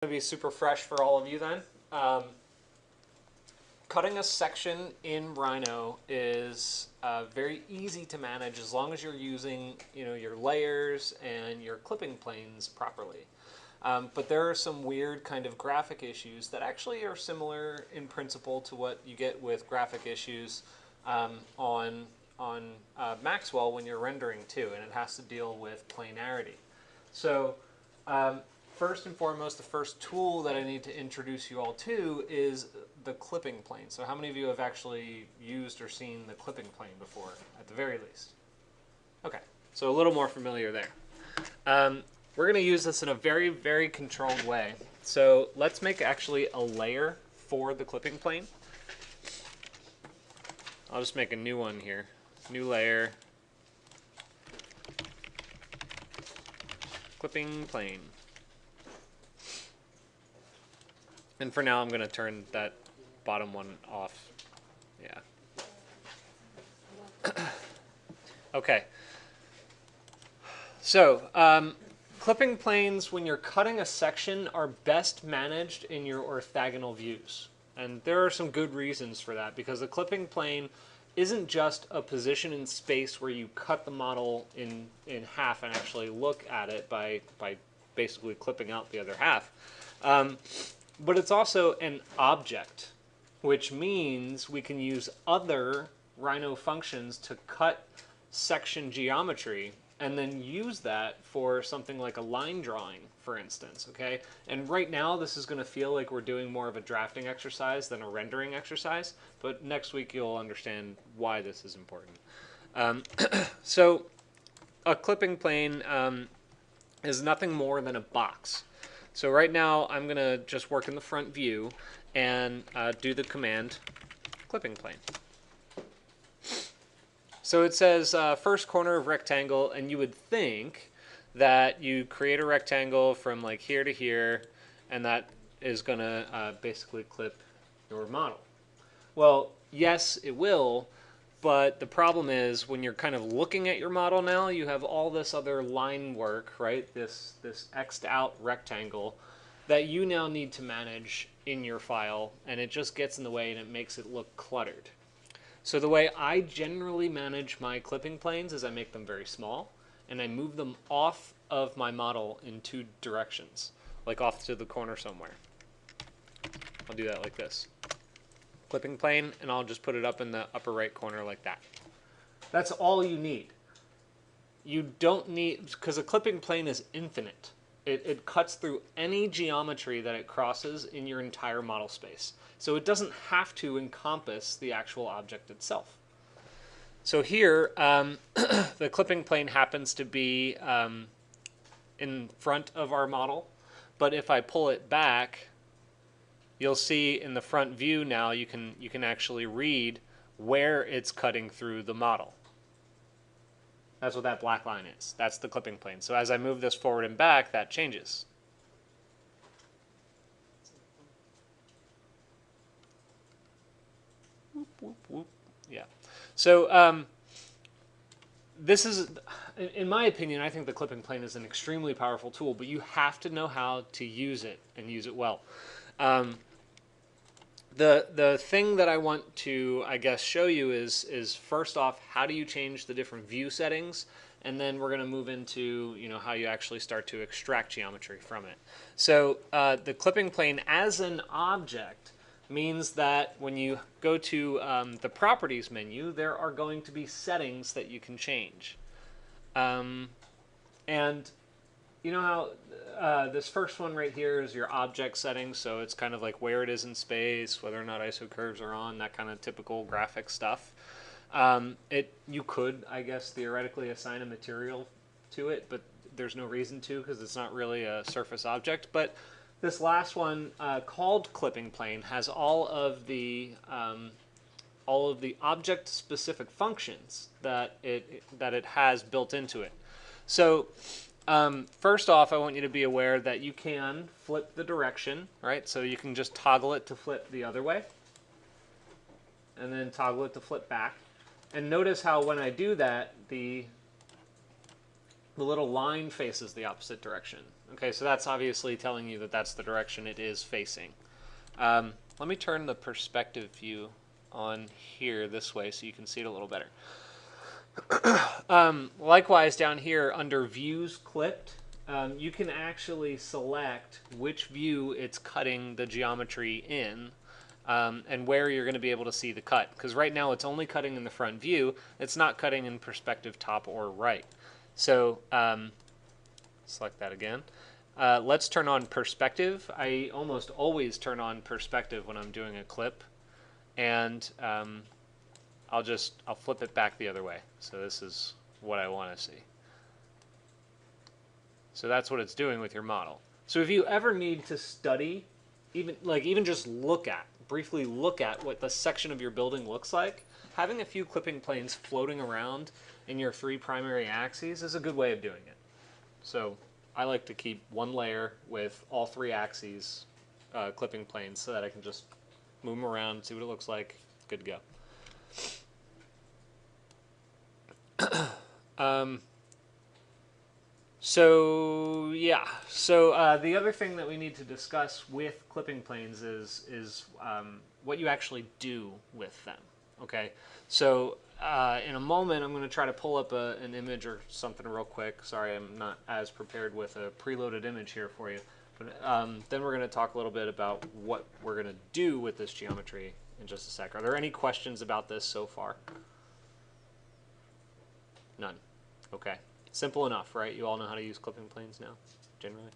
To be super fresh for all of you then. Cutting a section in Rhino is very easy to manage as long as you're using your layers and your clipping planes properly. But there are some weird kind of graphic issues that actually are similar in principle to what you get with graphic issues on Maxwell when you're rendering too, and it has to deal with planarity. So first and foremost, the first tool that I need to introduce you all to is the clipping plane. So how many of you have actually used or seen the clipping plane before, at the very least? Okay, so a little more familiar there. We're going to use this in a very, very controlled way. So let's make actually a layer for the clipping plane. I'll just make a new one here. New layer. Clipping plane. And for now, I'm going to turn that bottom one off. Yeah. Okay. So, clipping planes, when you're cutting a section, are best managed in your orthogonal views. And there are some good reasons for that, because the clipping plane isn't just a position in space where you cut the model in half and actually look at it by basically clipping out the other half. But it's also an object, which means we can use other Rhino functions to cut section geometry and then use that for something like a line drawing, for instance, okay? And right now, this is going to feel like we're doing more of a drafting exercise than a rendering exercise, but next week you'll understand why this is important. So a clipping plane is nothing more than a box. So right now, I'm going to just work in the front view and do the command clipping plane. So it says first corner of rectangle, and you would think that you create a rectangle from like here to here, and that is going to basically clip your model. Well, yes, it will, but the problem is when you're kind of looking at your model now, you have all this other line work, right? This X'd out rectangle that you now need to manage in your file, and it just gets in the way and it makes it look cluttered. So the way I generally manage my clipping planes is I make them very small, and I move them off of my model in two directions, like off to the corner somewhere. I'll do that like this. Clipping plane, and I'll just put it up in the upper right corner like that. That's all you need. You don't need, because a clipping plane is infinite. It cuts through any geometry that it crosses in your entire model space. So it doesn't have to encompass the actual object itself. So here, the clipping plane happens to be in front of our model, but if I pull it back, you'll see in the front view now you can actually read where it's cutting through the model. That's what that black line is. That's the clipping plane. So as I move this forward and back, that changes. Whoop, whoop, whoop. Yeah. So this is, in my opinion, I think the clipping plane is an extremely powerful tool, but you have to know how to use it and use it well. The thing that I want to, I guess, show you is first off, how do you change the different view settings, and then we're going to move into how you actually start to extract geometry from it. So the clipping plane as an object means that when you go to the properties menu, there are going to be settings that you can change, and you know how this first one right here is your object settings, so it's kind of like where it is in space, whether or not ISO curves are on, that kind of typical graphic stuff. You could, I guess, theoretically assign a material to it, but there's no reason to because it's not really a surface object. But this last one, called clipping plane, has all of the object-specific functions that it has built into it. So first off, I want you to be aware that you can flip the direction, right? So you can just toggle it to flip the other way, and then toggle it to flip back. And notice how when I do that, the the little line faces the opposite direction. Okay, so that's obviously telling you that that's the direction it is facing. Let me turn the perspective view on here this way so you can see it a little better. Likewise, down here under Views Clipped, you can actually select which view it's cutting the geometry in, and where you're going to be able to see the cut. Because right now it's only cutting in the front view. It's not cutting in perspective top or right. So select that again. Let's turn on perspective. I almost always turn on perspective when I'm doing a clip. And I'll flip it back the other way. So this is what I want to see. So that's what it's doing with your model. So if you ever need to study, even just briefly look at what the section of your building looks like, having a few clipping planes floating around in your 3 primary axes is a good way of doing it. So I like to keep one layer with all 3 axes clipping planes so that I can just move them around, see what it looks like. Good to go. So yeah, so the other thing that we need to discuss with clipping planes is what you actually do with them. Okay, so in a moment I'm going to try to pull up an image or something real quick. Sorry, I'm not as prepared with a preloaded image here for you. But then we're going to talk a little bit about what we're going to do with this geometry in just a sec. Are there any questions about this so far? None. Okay. Simple enough, right? You all know how to use clipping planes now, generally?